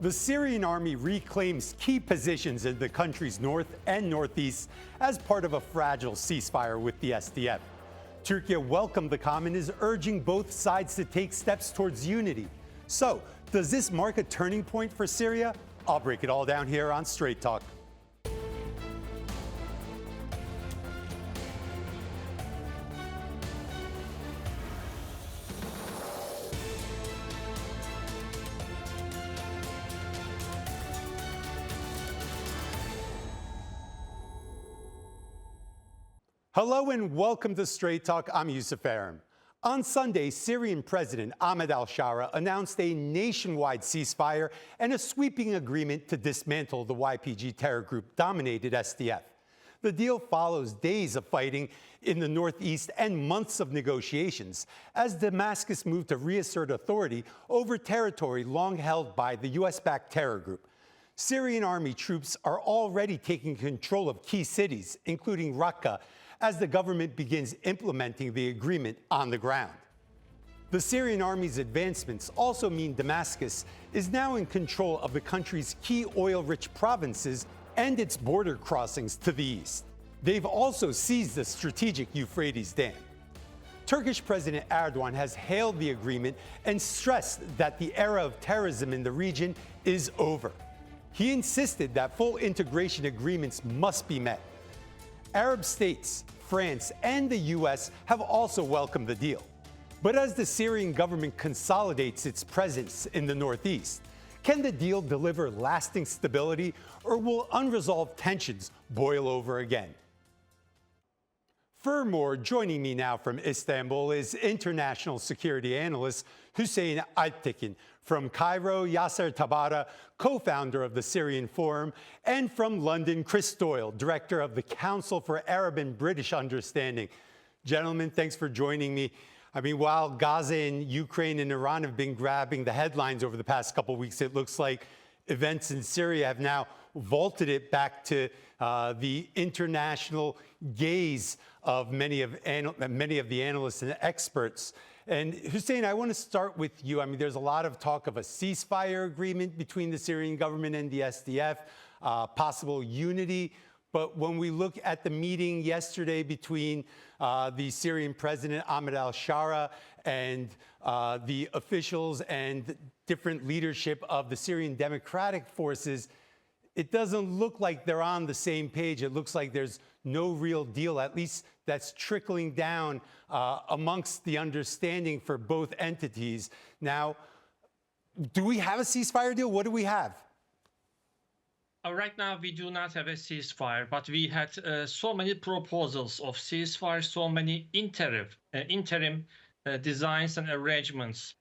The Syrian army reclaims key positions in the country's north and northeast as part of a fragile ceasefire with the SDF. Turkey welcomed the calm and is urging both sides to take steps towards unity. So, does this mark a turning point for Syria? I'll break it all down here on Straight Talk. Hello and welcome to Straight Talk. I'm Euphrates. On Sunday, Syrian President Ahmad Alsharaa announced a nationwide ceasefire and a sweeping agreement to dismantle the YPG terror group-dominated SDF. The deal follows days of fighting in the northeast and months of negotiations as Damascus moved to reassert authority over territory long held by the U.S.-backed terror group. Syrian army troops are already taking control of key cities, including Raqqa, as the government begins implementing the agreement on the ground. The Syrian army's advancements also mean Damascus is now in control of the country's key oil-rich provinces and its border crossings to the east. They've also seized the strategic Euphrates Dam. Turkish President Erdogan has hailed the agreement and stressed that the era of terrorism in the region is over. He insisted that full integration agreements must be met. Arab states, France, and the U.S. have also welcomed the deal. But as the Syrian government consolidates its presence in the northeast, can the deal deliver lasting stability, or will unresolved tensions boil over again? For more, joining me now from Istanbul is international security analyst Hüseyin Alptekin. From Cairo, Yasser Tabara, co-founder of the Syrian Forum, and from London, Chris Doyle, director of the Council for Arab and British Understanding. Gentlemen, thanks for joining me. I mean, while Gaza and Ukraine and Iran have been grabbing the headlines over the past couple of weeks, it looks like events in Syria have now vaulted it back to the international gaze of many of the analysts and experts. And Hussein, I want to start with you. I mean, there's a lot of talk of a ceasefire agreement between the Syrian government and the SDF, possible unity. But when we look at the meeting yesterday between the Syrian President Ahmad Alsharaa and the officials and different leadership of the Syrian Democratic Forces, it doesn't look like they're on the same page. It looks like there's no real deal, at least that's trickling down amongst the understanding for both entities. Now, do we have a ceasefire deal? What do we have? Right now, we do not have a ceasefire, but we had so many proposals of ceasefire, so many interim designs and arrangements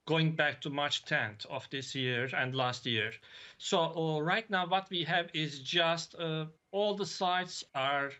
going back to March 10th of this year and last year. So right now, what we have is just all the sides are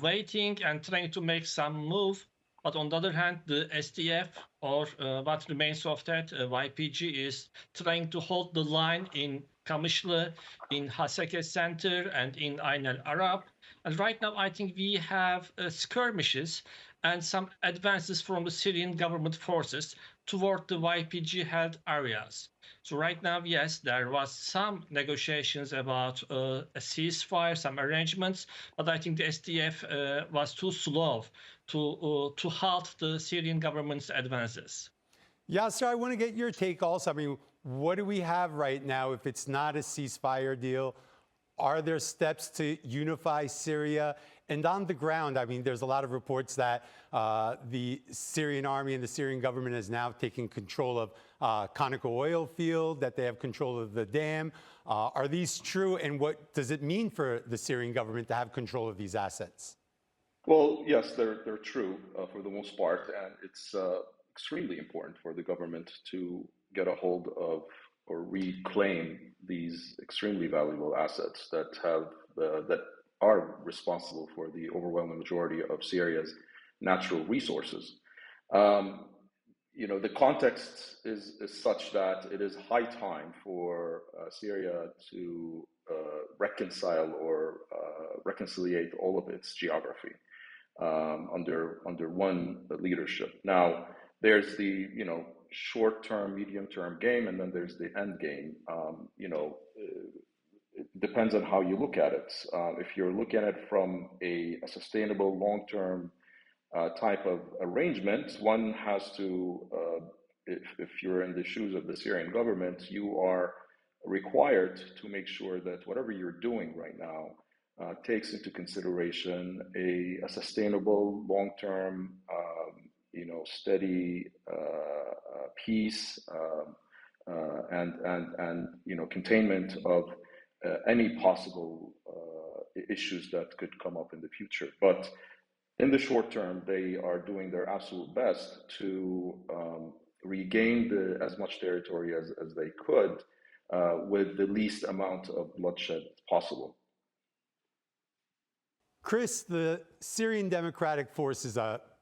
waiting and trying to make some move. But on the other hand, the SDF, or what remains of that, YPG, is trying to hold the line in Kamışlı, in Haseke Center, and in Ain el Arab. And right now, I think we have skirmishes and some advances from the Syrian government forces toward the YPG-held areas. So right now, yes, there was some negotiations about a ceasefire, some arrangements, but I think the SDF was too slow to halt the Syrian government's advances. Yasser, I want to get your take also. I mean, what do we have right now if it's not a ceasefire deal? Are there steps to unify Syria? And on the ground, I mean, there's a lot of reports that the Syrian army and the Syrian government is now taking control of Conoco oil field, that they have control of the dam. Are these true? And what does it mean for the Syrian government to have control of these assets? Well, yes, they're true for the most part. And it's extremely important for the government to get a hold of or reclaim these extremely valuable assets that are responsible for the overwhelming majority of Syria's natural resources. The context is such that it is high time for Syria to reconcile or reconciliate all of its geography under one leadership. Now, there's the short-term, medium-term game, and then there's the end game. It depends on how you look at it. If you're looking at it from a sustainable, long-term type of arrangement, one has to, if you're in the shoes of the Syrian government, you are required to make sure that whatever you're doing right now takes into consideration a sustainable, long-term, steady peace and containment of any possible issues that could come up in the future. But in the short term, they are doing their absolute best to regain as much territory as they could with the least amount of bloodshed possible. Chris, the Syrian Democratic Forces,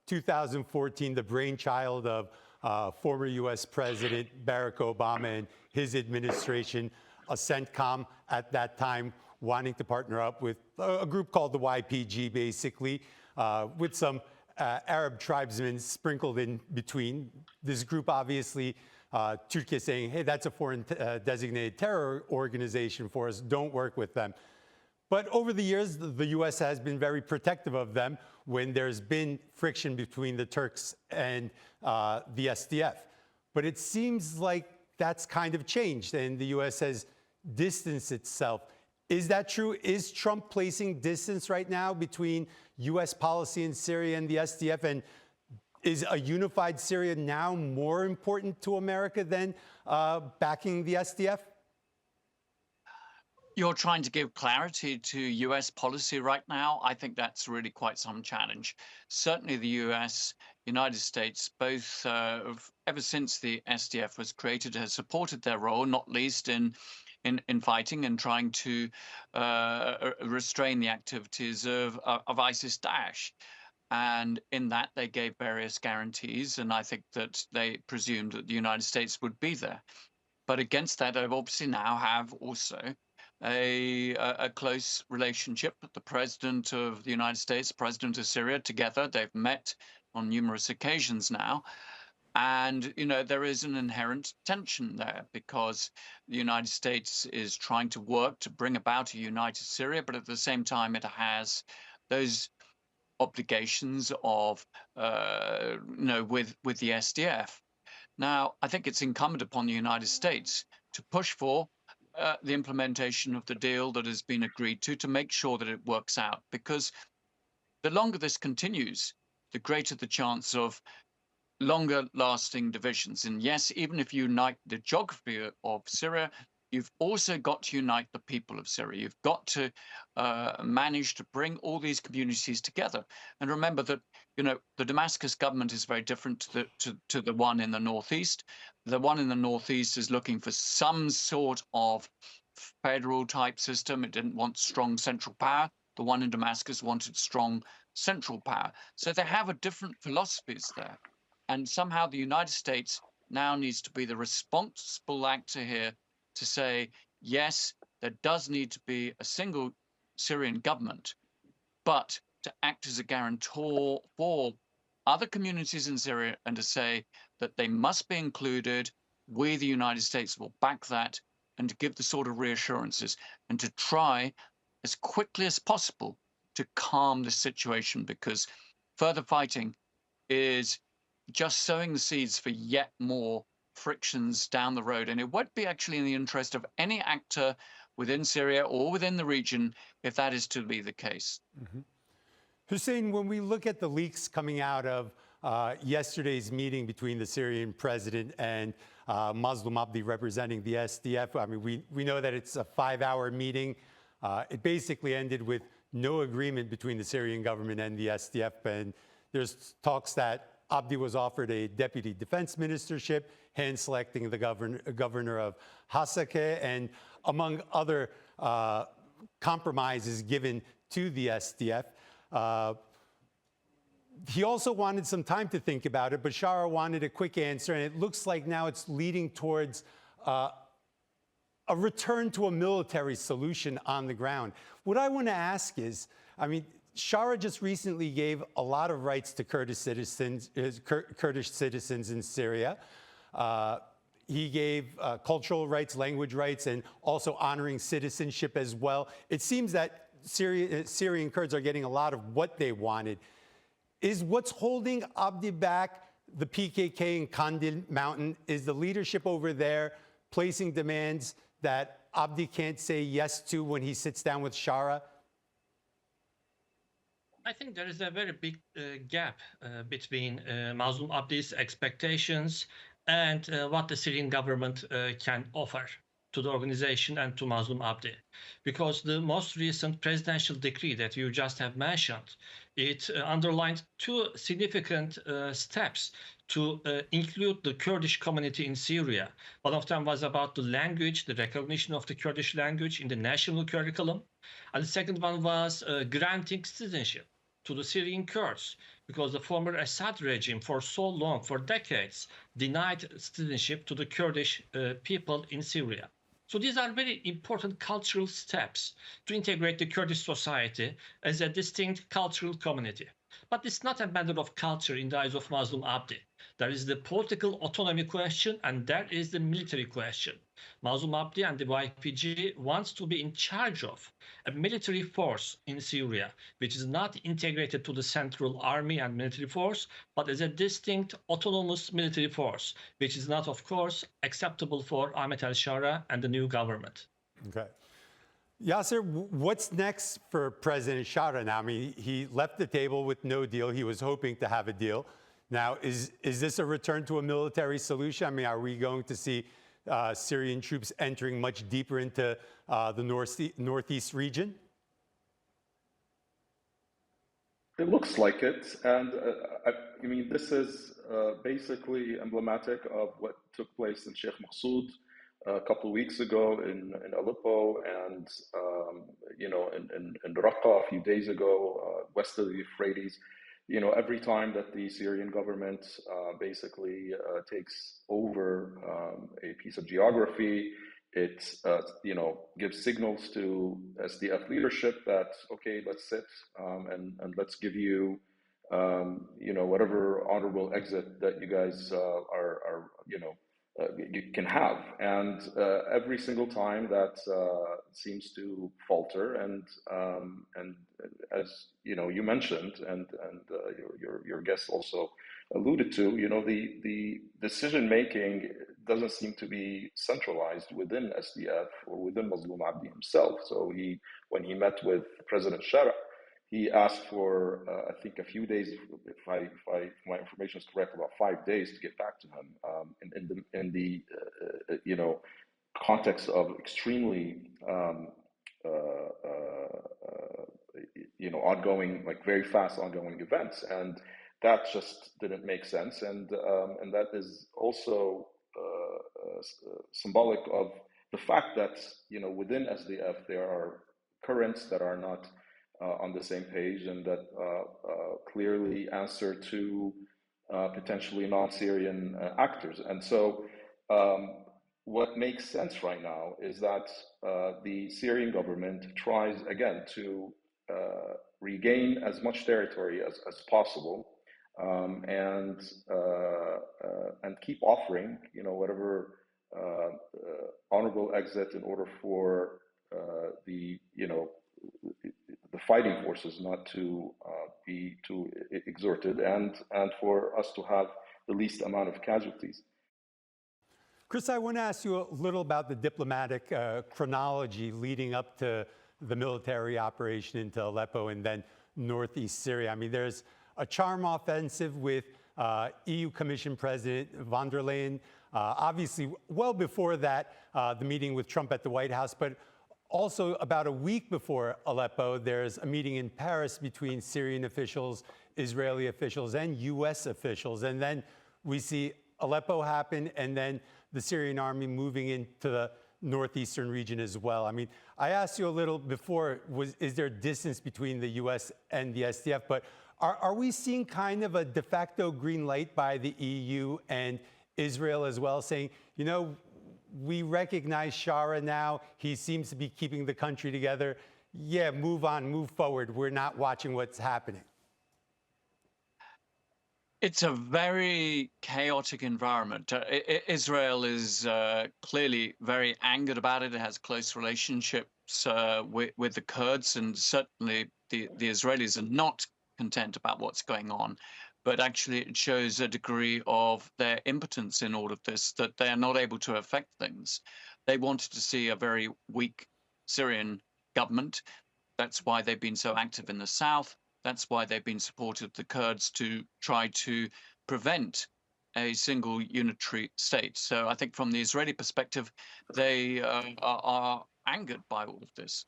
2014, the brainchild of former U.S. President Barack Obama and his administration, a CENTCOM at that time wanting to partner up with a group called the YPG, basically, with some Arab tribesmen sprinkled in between. This group, obviously, Turkey is saying, hey, that's a foreign designated terror organization for us, don't work with them. But over the years, the U.S. has been very protective of them when there's been friction between the Turks and the SDF. But it seems like that's kind of changed, and the U.S. has distanced itself. Is that true? Is Trump placing distance right now between U.S. policy in Syria and the SDF? And is a unified Syria now more important to America than backing the SDF? You're trying to give clarity to US policy right now. I think that's really quite some challenge. Certainly the US, United States, both ever since the SDF was created, has supported their role, not least in fighting and trying to restrain the activities of ISIS-Daesh. And in that, they gave various guarantees, and I think that they presumed that the United States would be there. But against that, they obviously now have also a close relationship. The President of the United States, President of Syria, together, they've met on numerous occasions now. And, there is an inherent tension there because the United States is trying to work to bring about a united Syria, but at the same time, it has those obligations of, with the SDF. Now, I think it's incumbent upon the United States to push for the implementation of the deal that has been agreed to make sure that it works out. Because the longer this continues, the greater the chance of longer lasting divisions. And yes, even if you unite the geography of Syria, you've also got to unite the people of Syria. You've got to manage to bring all these communities together. And remember that, the Damascus government is very different to the one in the northeast. The one in the northeast is looking for some sort of federal type system. It didn't want strong central power. The one in Damascus wanted strong central power. So they have different philosophies there. And somehow the United States now needs to be the responsible actor here to say, yes, there does need to be a single Syrian government, but to act as a guarantor for other communities in Syria and to say that they must be included. We, the United States, will back that, and to give the sort of reassurances and to try as quickly as possible to calm the situation, because further fighting is just sowing the seeds for yet more frictions down the road. And it won't be actually in the interest of any actor within Syria or within the region if that is to be the case. Mm-hmm. Hussein, when we look at the leaks coming out of yesterday's meeting between the Syrian president and Mazlum Abdi representing the SDF, I mean, we know that it's a 5-hour meeting. It basically ended with no agreement between the Syrian government and the SDF. And there's talks that Abdi was offered a deputy defense ministership, hand-selecting the governor of Hasakeh, and among other compromises given to the SDF. He also wanted some time to think about it. Bashara wanted a quick answer, and it looks like now it's leading towards a return to a military solution on the ground. What I want to ask is, I mean, Shara just recently gave a lot of rights to Kurdish citizens in Syria. He gave cultural rights, language rights, and also honoring citizenship as well. It seems that Syrian Kurds are getting a lot of what they wanted. Is what's holding Abdi back the PKK in Kandil Mountain? Is the leadership over there placing demands that Abdi can't say yes to when he sits down with Shara? I think there is a very big gap between Mazlum Abdi's expectations and what the Syrian government can offer to the organization and to Mazlum Abdi. Because the most recent presidential decree that you just have mentioned, it underlined two significant steps to include the Kurdish community in Syria. One of them was about the language, the recognition of the Kurdish language in the national curriculum. And the second one was granting citizenship to the Syrian Kurds, because the former Assad regime for so long, for decades, denied citizenship to the Kurdish people in Syria. So these are very important cultural steps to integrate the Kurdish society as a distinct cultural community. But it's not a matter of culture in the eyes of Mazlum Abdi. There is the political autonomy question, and there is the military question. Mazlum Abdi and the YPG wants to be in charge of a military force in Syria, which is not integrated to the central army and military force, but as a distinct autonomous military force, which is not, of course, acceptable for Ahmad Alsharaa and the new government. Okay. Yasser, what's next for President Shara now? I mean, he left the table with no deal. He was hoping to have a deal. Now, is this a return to a military solution? I mean, are we going to see Syrian troops entering much deeper into the northeast region? It looks like it. And I mean, this is basically emblematic of what took place in Sheikh Mahsoud a couple of weeks ago in Aleppo, and in Raqqa a few days ago, west of the Euphrates. Every time that the Syrian government basically takes over a piece of geography, it gives signals to SDF leadership that, okay, let's sit and let's give you whatever honorable exit that you guys you can have. And every single time that seems to falter, and as you mentioned, and your guest also alluded to, the decision making doesn't seem to be centralized within SDF or within Mazlum Abdi himself. So when he met with President Shara, he asked for, I think, a few days, if my information is correct, about 5 days to get back to him in the context of extremely ongoing, like very fast ongoing events, and that just didn't make sense, and that is also symbolic of the fact that within SDF there are currents that are not on the same page, and that clearly answer to potentially non-Syrian actors. And so what makes sense right now is that the Syrian government tries again to regain as much territory as possible, and keep offering whatever honorable exit in order for the fighting forces not to be too exerted, and for us to have the least amount of casualties. Chris, I want to ask you a little about the diplomatic chronology leading up to the military operation into Aleppo and then northeast Syria. I mean, there's a charm offensive with EU Commission President von der Leyen. Obviously, well before that, the meeting with Trump at the White House, but also about a week before Aleppo, there's a meeting in Paris between Syrian officials, Israeli officials, and U.S. officials. And then we see Aleppo happen, and then the Syrian army moving into the northeastern region as well. I mean, I asked you a little before, is there distance between the U.S. and the SDF? But are we seeing kind of a de facto green light by the EU and Israel as well, saying, we recognize Shara now. He seems to be keeping the country together. Yeah, move on, move forward. We're not watching what's happening. It's a very chaotic environment. Israel is clearly very angered about it. It has close relationships with the Kurds, and certainly the Israelis are not content about what's going on. But actually, it shows a degree of their impotence in all of this, that they are not able to affect things. They wanted to see a very weak Syrian government. That's why they've been so active in the south. That's why they've been supportive of the Kurds to try to prevent a single unitary state. So I think from the Israeli perspective, they are angered by all of this.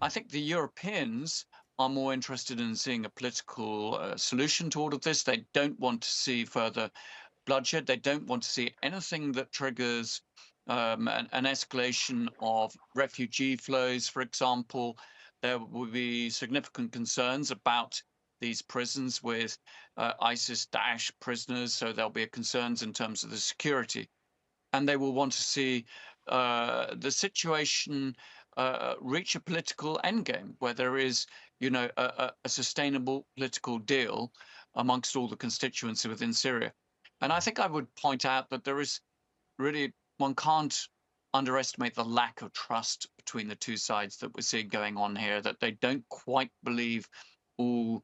I think the Europeans are more interested in seeing a political solution to all of this. They don't want to see further bloodshed. They don't want to see anything that triggers an escalation of refugee flows, for example. There will be significant concerns about these prisons with ISIS-Daesh prisoners, so there'll be concerns in terms of the security. And they will want to see the situation reach a political endgame where there is, a sustainable political deal amongst all the constituency within Syria. And I think I would point out that there is really, one can't underestimate the lack of trust between the two sides that we're seeing going on here, that they don't quite believe all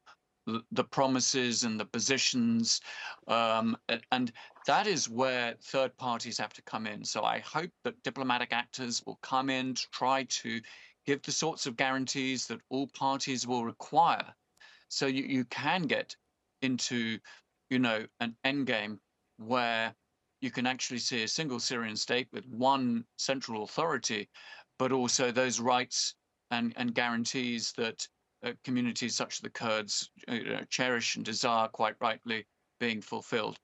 the promises and the positions. And that is where third parties have to come in. So I hope that diplomatic actors will come in to try to give the sorts of guarantees that all parties will require. So you can get into, an endgame where you can actually see a single Syrian state with one central authority, but also those rights and guarantees that communities such as the Kurds cherish and desire, quite rightly, being fulfilled.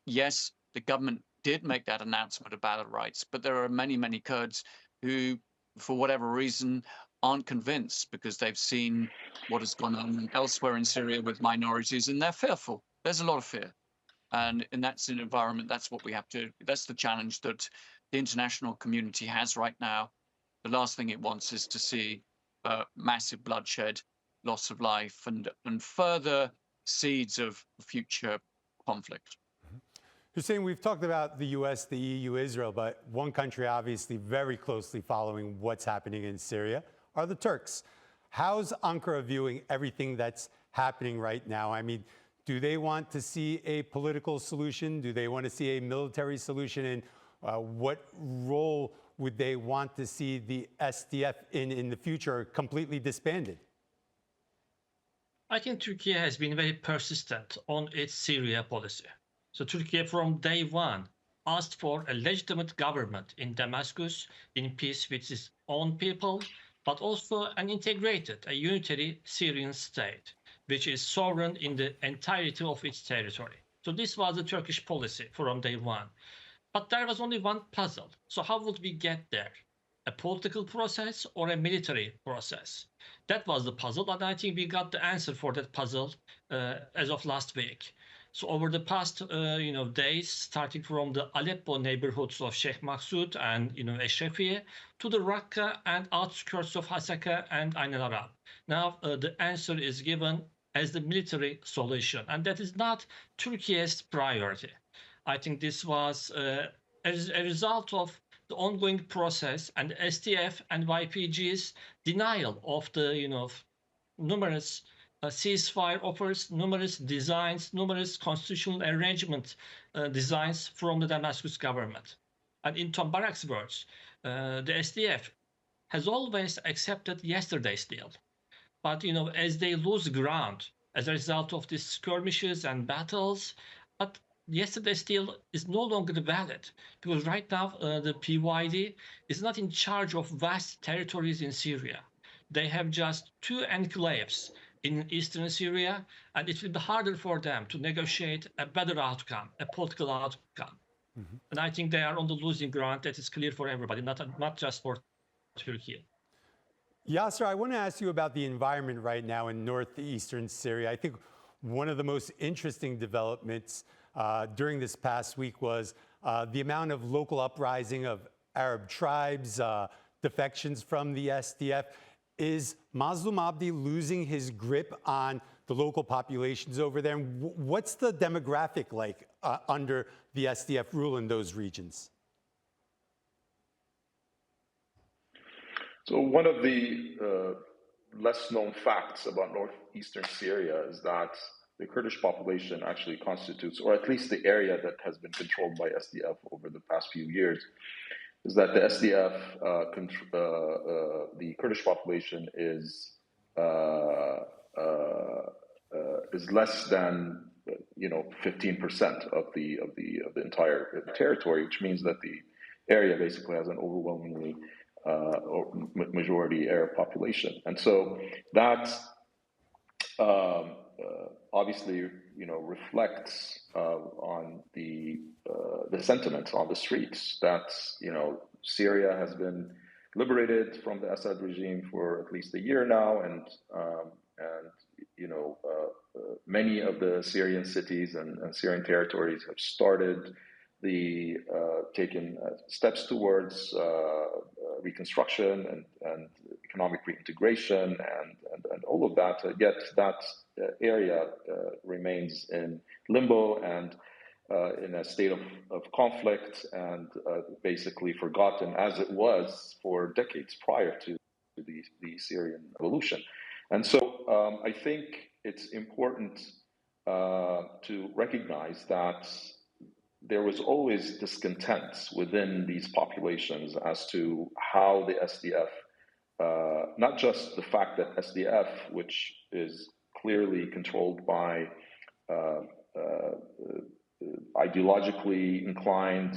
Yes, the government did make that announcement about the rights, but there are many, many Kurds who, for whatever reason, aren't convinced because they've seen what has gone on elsewhere in Syria with minorities, and they're fearful. There's a lot of fear. And in that environment, that's the challenge that the international community has right now. The last thing it wants is to see massive bloodshed, loss of life, and further seeds of future conflict. Hussein, we've talked about the U.S., the EU, Israel, but one country obviously very closely following what's happening in Syria are the Turks. How's Ankara viewing everything that's happening right now? I mean, do they want to see a political solution? Do they want to see a military solution? And what role would they want to see the SDF in the future completely disbanded? I think Turkey has been very persistent on its Syria policy. So Turkey from day one asked for a legitimate government in Damascus in peace with its own people, but also an integrated, a unitary Syrian state, which is sovereign in the entirety of its territory. So this was the Turkish policy from day one. But there was only one puzzle. So how would we get there? A political process or a military process? That was the puzzle, and I think we got the answer for that puzzle as of last week. So over the past days, starting from the Aleppo neighborhoods of Sheikh Maksud and Eşrefiye to the Raqqa and outskirts of Hasaka and Ain al-Arab. Now the answer is given as the military solution, and that is not Turkey's priority. I think this was as a result of the ongoing process and SDF and YPG's denial of the numerous ceasefire offers, numerous designs, numerous constitutional arrangement designs from the Damascus government. And in Tom Barak's words, the SDF has always accepted yesterday's deal. But as they lose ground as a result of these skirmishes and battles, but yesterday's deal is no longer valid because right now the PYD is not in charge of vast territories in Syria. They have just 2 enclaves in eastern Syria, and it will be harder for them to negotiate a better outcome, a political outcome. Mm-hmm. And I think they are on the losing ground. That is clear for everybody, not just for Turkey. Yasser, I want to ask you about the environment right now in northeastern Syria. I think one of the most interesting developments during this past week was the amount of local uprising of Arab tribes, defections from the SDF. Is Mazlum Abdi losing his grip on the local populations over there. And what's the demographic like under the SDF rule in those regions? So one of the less known facts about northeastern Syria is that the Kurdish population actually constitutes, or at least the area that has been controlled by SDF over the past few years, is that the SDF, the Kurdish population is less than 15% of the entire territory, which means that the area basically has an overwhelmingly majority Arab population, and so that obviously reflects on the sentiments on the streets that Syria has been liberated from the Assad regime for at least a year now, and many of the Syrian cities and Syrian territories have started taken steps towards reconstruction and economic reintegration and all of that. Yet that area remains in limbo and in a state of conflict and basically forgotten as it was for decades prior to the Syrian revolution. And so I think it's important to recognize that there was always discontent within these populations as to how the SDF, not just the fact that SDF, which is clearly controlled by ideologically inclined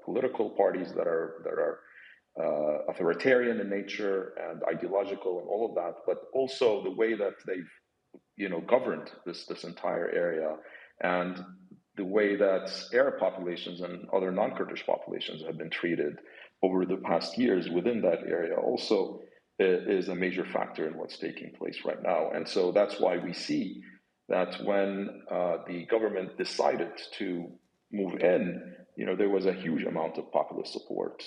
political parties that are authoritarian in nature and ideological and all of that, but also the way that they've governed this entire area and the way that Arab populations and other non-Kurdish populations have been treated over the past years within that area also is a major factor in what's taking place right now. And so that's why we see that when the government decided to move in, there was a huge amount of popular support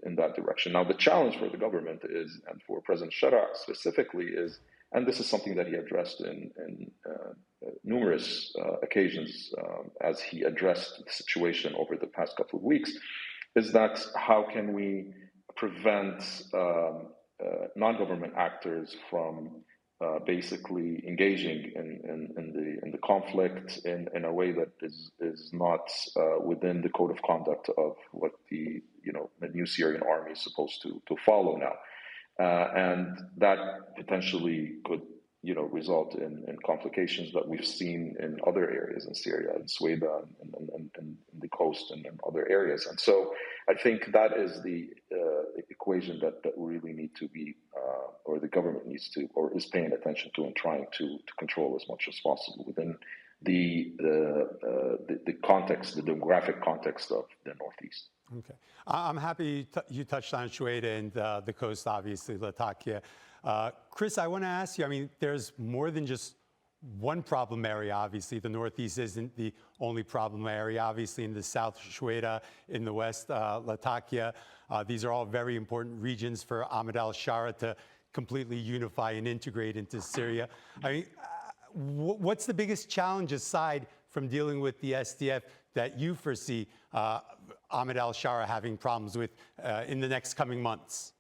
in that direction. Now, the challenge for the government is, and for President Alsharaa specifically is, and this is something that he addressed in numerous occasions as he addressed the situation over the past couple of weeks, is that how can we prevent non-government actors from basically engaging in the conflict in a way that is not within the code of conduct of what the new Syrian army is supposed to follow now. And that potentially could, result in complications that we've seen in other areas in Syria, in Sweden, and the coast, and in other areas. And so I think that is the equation that we really need to be, or the government needs to, or is paying attention to, and trying to control as much as possible within the context, the demographic context of the Northeast. Okay. I'm happy you touched on Shueda and the coast, obviously, Latakia. Chris, I want to ask you, there's more than just one problem area, obviously. The Northeast isn't the only problem area. Obviously, in the south, Shueda, in the west, Latakia. These are all very important regions for Ahmad Alsharaa to completely unify and integrate into Syria. What's the biggest challenge aside from dealing with the SDF that you foresee Ahmad Alsharaa having problems with in the next coming months?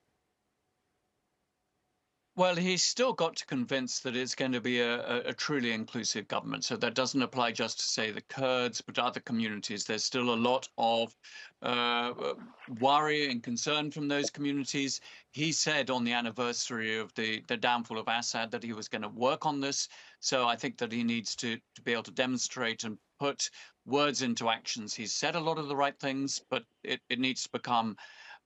Well, he's still got to convince that it's going to be a truly inclusive government. So that doesn't apply just to, say, the Kurds, but other communities. There's still a lot of worry and concern from those communities. He said on the anniversary of the downfall of Assad that he was going to work on this. So I think that he needs to be able to demonstrate and put words into actions. He's said a lot of the right things, but it needs to become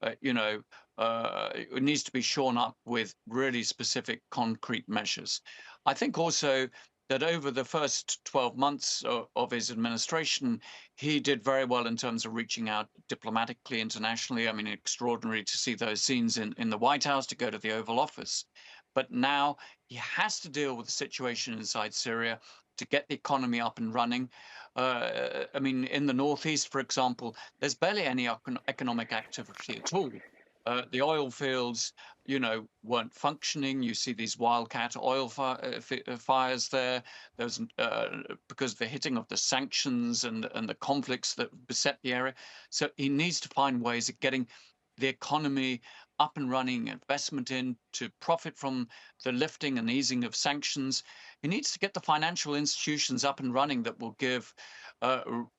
it needs to be shorn up with really specific, concrete measures. I think also that over the first 12 months of his administration, he did very well in terms of reaching out diplomatically, internationally. Extraordinary to see those scenes in the White House, to go to the Oval Office. But now he has to deal with the situation inside Syria to get the economy up and running. In the Northeast, for example, there's barely any economic activity at all. The oil fields, weren't functioning. You see these wildcat oil fires there. There's because of the hitting of the sanctions and the conflicts that beset the area. So he needs to find ways of getting the economy up and running, investment in to profit from the lifting and easing of sanctions. He needs to get the financial institutions up and running that will give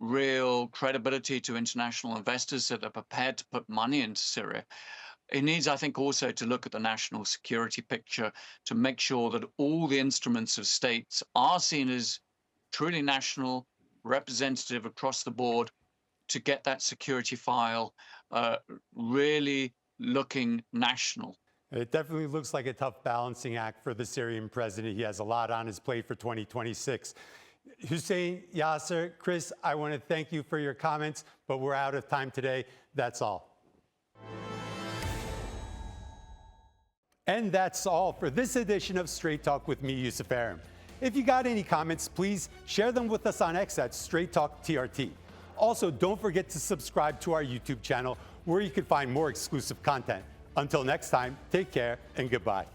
real credibility to international investors that are prepared to put money into Syria. It needs, I think, also to look at the national security picture to make sure that all the instruments of states are seen as truly national, representative across the board, to get that security file really looking national. It definitely looks like a tough balancing act for the Syrian president. He has a lot on his plate for 2026. Hussein, Yasser, Chris, I want to thank you for your comments, but we're out of time today. That's all. And that's all for this edition of Straight Talk with me, Yusuf Aram. If you got any comments, please share them with us on X at Straight Talk TRT. Also, don't forget to subscribe to our YouTube channel where you can find more exclusive content. Until next time, take care and goodbye.